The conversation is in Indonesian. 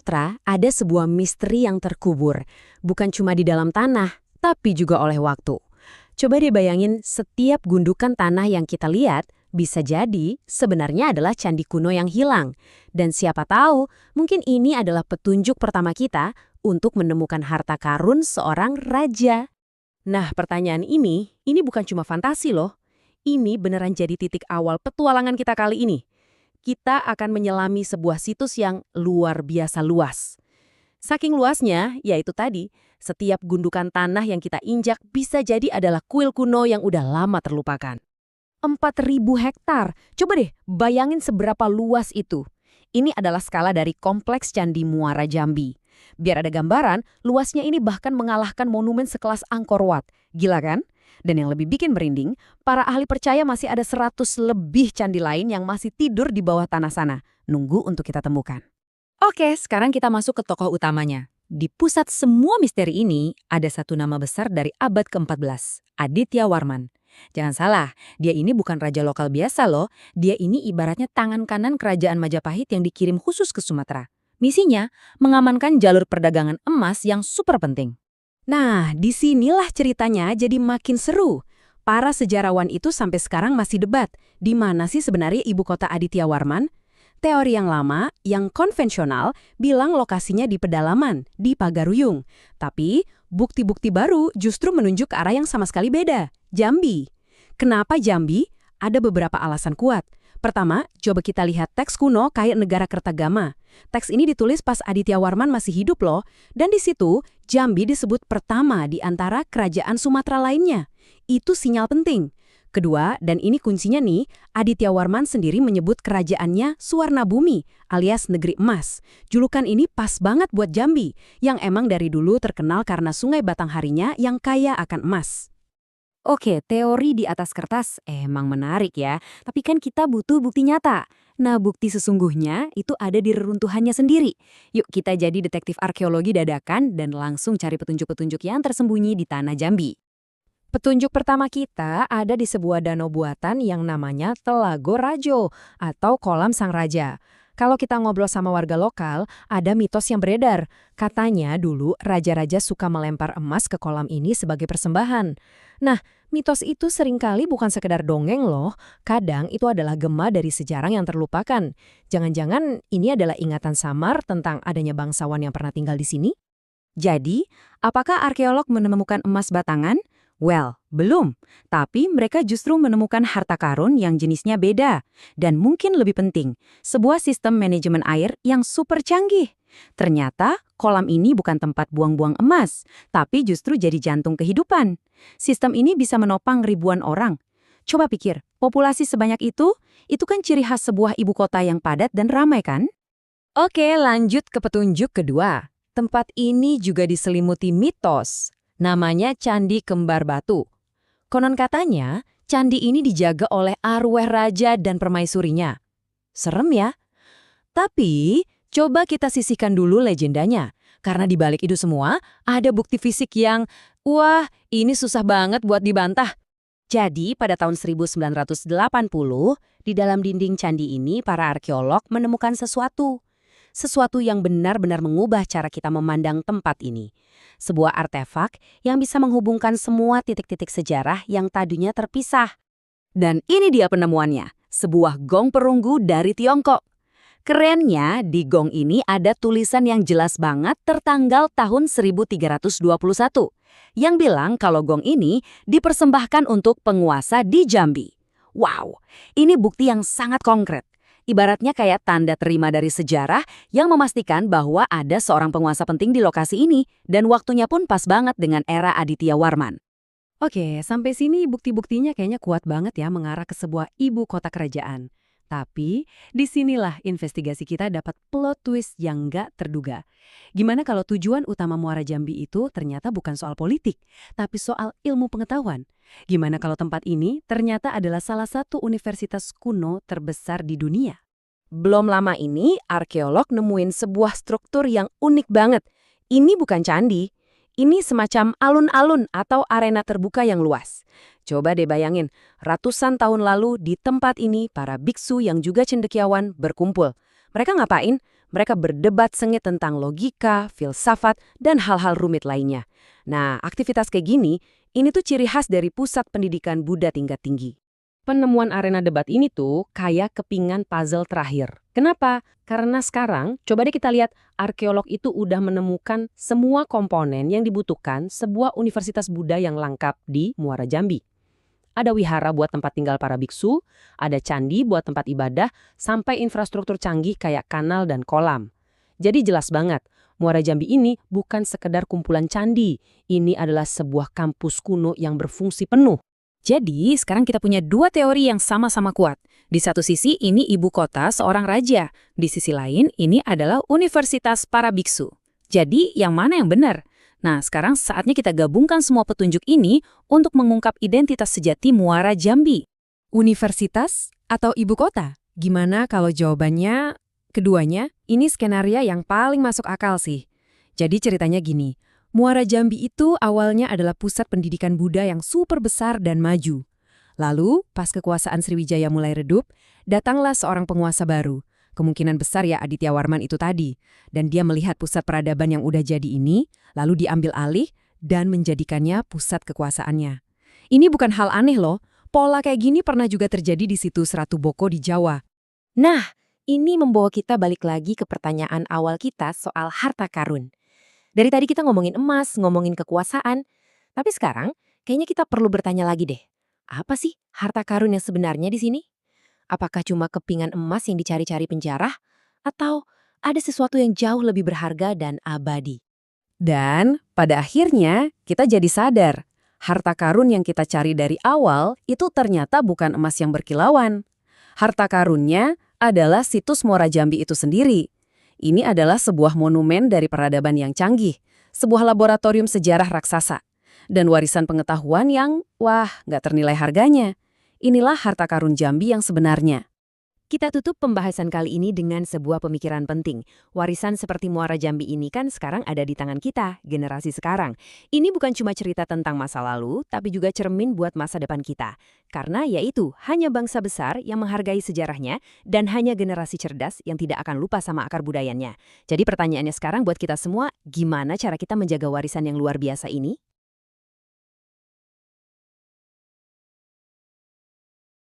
Sumatera ada sebuah misteri yang terkubur, bukan cuma di dalam tanah, tapi juga oleh waktu. Coba deh bayangin setiap gundukan tanah yang kita lihat bisa jadi sebenarnya adalah candi kuno yang hilang. Dan siapa tahu, mungkin ini adalah petunjuk pertama kita untuk menemukan harta karun seorang raja. Nah, pertanyaan ini bukan cuma fantasi loh. Ini beneran jadi titik awal petualangan kita kali ini. Kita akan menyelami sebuah situs yang luar biasa luas. Saking luasnya, yaitu tadi, setiap gundukan tanah yang kita injak bisa jadi adalah kuil kuno yang udah lama terlupakan. 4.000 hektar. Coba deh bayangin seberapa luas itu. Ini adalah skala dari Kompleks Candi Muara Jambi. Biar ada gambaran, luasnya ini bahkan mengalahkan monumen sekelas Angkor Wat. Gila kan? Dan yang lebih bikin merinding, para ahli percaya masih ada 100 lebih candi lain yang masih tidur di bawah tanah sana, nunggu untuk kita temukan. Oke, sekarang kita masuk ke tokoh utamanya. Di pusat semua misteri ini, ada satu nama besar dari abad ke-14, Aditya Warman. Jangan salah, dia ini bukan raja lokal biasa loh. Dia ini ibaratnya tangan kanan kerajaan Majapahit yang dikirim khusus ke Sumatera. Misinya, mengamankan jalur perdagangan emas yang super penting. Nah, disinilah ceritanya jadi makin seru. Para sejarawan itu sampai sekarang masih debat, di mana sih sebenarnya ibu kota Aditya Warman? Teori yang lama, yang konvensional, bilang lokasinya di pedalaman, di Pagaruyung. Tapi, bukti-bukti baru justru menunjuk ke arah yang sama sekali beda, Jambi. Kenapa Jambi? Ada beberapa alasan kuat. Pertama, coba kita lihat teks kuno kayak Negara Kertagama. Teks ini ditulis pas Aditya Warman masih hidup loh, dan di situ Jambi disebut pertama di antara kerajaan Sumatera lainnya. Itu sinyal penting. Kedua, dan ini kuncinya nih, Aditya Warman sendiri menyebut kerajaannya Suwarnabumi alias Negeri Emas. Julukan ini pas banget buat Jambi, yang emang dari dulu terkenal karena sungai Batangharinya yang kaya akan emas. Oke, teori di atas kertas emang menarik ya, tapi kan kita butuh bukti nyata. Nah, bukti sesungguhnya itu ada di reruntuhannya sendiri. Yuk kita jadi detektif arkeologi dadakan dan langsung cari petunjuk-petunjuk yang tersembunyi di tanah Jambi. Petunjuk pertama kita ada di sebuah danau buatan yang namanya Telago Rajo atau Kolam Sang Raja. Kalau kita ngobrol sama warga lokal, ada mitos yang beredar. Katanya dulu raja-raja suka melempar emas ke kolam ini sebagai persembahan. Nah, mitos itu seringkali bukan sekedar dongeng loh. Kadang itu adalah gema dari sejarah yang terlupakan. Jangan-jangan ini adalah ingatan samar tentang adanya bangsawan yang pernah tinggal di sini? Jadi, apakah arkeolog menemukan emas batangan? Well, belum. Tapi mereka justru menemukan harta karun yang jenisnya beda. Dan mungkin lebih penting, sebuah sistem manajemen air yang super canggih. Ternyata, kolam ini bukan tempat buang-buang emas, tapi justru jadi jantung kehidupan. Sistem ini bisa menopang ribuan orang. Coba pikir, populasi sebanyak itu kan ciri khas sebuah ibu kota yang padat dan ramai kan? Oke, lanjut ke petunjuk kedua. Tempat ini juga diselimuti mitos. Namanya Candi Kembar Batu. Konon katanya, candi ini dijaga oleh arwah raja dan permaisurinya. Serem ya? Tapi, coba kita sisihkan dulu legendanya. Karena di balik itu semua, ada bukti fisik yang, wah, ini susah banget buat dibantah. Jadi, pada tahun 1980, di dalam dinding candi ini, para arkeolog menemukan sesuatu. Sesuatu yang benar-benar mengubah cara kita memandang tempat ini. Sebuah artefak yang bisa menghubungkan semua titik-titik sejarah yang tadinya terpisah. Dan ini dia penemuannya, sebuah gong perunggu dari Tiongkok. Kerennya, di gong ini ada tulisan yang jelas banget tertanggal tahun 1321, yang bilang kalau gong ini dipersembahkan untuk penguasa di Jambi. Wow, ini bukti yang sangat konkret. Ibaratnya kayak tanda terima dari sejarah yang memastikan bahwa ada seorang penguasa penting di lokasi ini dan waktunya pun pas banget dengan era Aditya Warman. Oke, sampai sini bukti-buktinya kayaknya kuat banget ya mengarah ke sebuah ibu kota kerajaan. Tapi, disinilah investigasi kita dapat plot twist yang nggak terduga. Gimana kalau tujuan utama Muara Jambi itu ternyata bukan soal politik, tapi soal ilmu pengetahuan? Gimana kalau tempat ini ternyata adalah salah satu universitas kuno terbesar di dunia? Belum lama ini, arkeolog nemuin sebuah struktur yang unik banget. Ini bukan candi, ini semacam alun-alun atau arena terbuka yang luas. Coba deh bayangin, ratusan tahun lalu di tempat ini para biksu yang juga cendekiawan berkumpul. Mereka ngapain? Mereka berdebat sengit tentang logika, filsafat, dan hal-hal rumit lainnya. Nah, aktivitas kayak gini, ini tuh ciri khas dari pusat pendidikan Buddha tingkat tinggi. Penemuan arena debat ini tuh kayak kepingan puzzle terakhir. Kenapa? Karena sekarang, coba deh kita lihat, arkeolog itu udah menemukan semua komponen yang dibutuhkan sebuah universitas Buddha yang lengkap di Muara Jambi. Ada wihara buat tempat tinggal para biksu, ada candi buat tempat ibadah, sampai infrastruktur canggih kayak kanal dan kolam. Jadi jelas banget, Muara Jambi ini bukan sekedar kumpulan candi. Ini adalah sebuah kampus kuno yang berfungsi penuh. Jadi, sekarang kita punya dua teori yang sama-sama kuat. Di satu sisi, ini ibu kota seorang raja. Di sisi lain, ini adalah universitas para biksu. Jadi, yang mana yang benar? Nah, sekarang saatnya kita gabungkan semua petunjuk ini untuk mengungkap identitas sejati Muara Jambi. Universitas atau ibu kota? Gimana kalau jawabannya keduanya? Ini skenario yang paling masuk akal sih. Jadi ceritanya gini. Muara Jambi itu awalnya adalah pusat pendidikan Buddha yang super besar dan maju. Lalu, pas kekuasaan Sriwijaya mulai redup, datanglah seorang penguasa baru. Kemungkinan besar ya Aditya Warman itu tadi. Dan dia melihat pusat peradaban yang udah jadi ini, lalu diambil alih dan menjadikannya pusat kekuasaannya. Ini bukan hal aneh loh. Pola kayak gini pernah juga terjadi di situs Ratu Boko di Jawa. Nah, ini membawa kita balik lagi ke pertanyaan awal kita soal harta karun. Dari tadi kita ngomongin emas, ngomongin kekuasaan, tapi sekarang kayaknya kita perlu bertanya lagi deh. Apa sih harta karun yang sebenarnya di sini? Apakah cuma kepingan emas yang dicari-cari penjara? Atau ada sesuatu yang jauh lebih berharga dan abadi? Dan pada akhirnya kita jadi sadar, harta karun yang kita cari dari awal itu ternyata bukan emas yang berkilauan. Harta karunnya adalah situs Muara Jambi itu sendiri. Ini adalah sebuah monumen dari peradaban yang canggih, sebuah laboratorium sejarah raksasa, dan warisan pengetahuan yang, nggak ternilai harganya. Inilah harta karun Jambi yang sebenarnya. Kita tutup pembahasan kali ini dengan sebuah pemikiran penting. Warisan seperti Muara Jambi ini kan sekarang ada di tangan kita, generasi sekarang. Ini bukan cuma cerita tentang masa lalu, tapi juga cermin buat masa depan kita. Karena yaitu, hanya bangsa besar yang menghargai sejarahnya dan hanya generasi cerdas yang tidak akan lupa sama akar budayanya. Jadi pertanyaannya sekarang buat kita semua, gimana cara kita menjaga warisan yang luar biasa ini?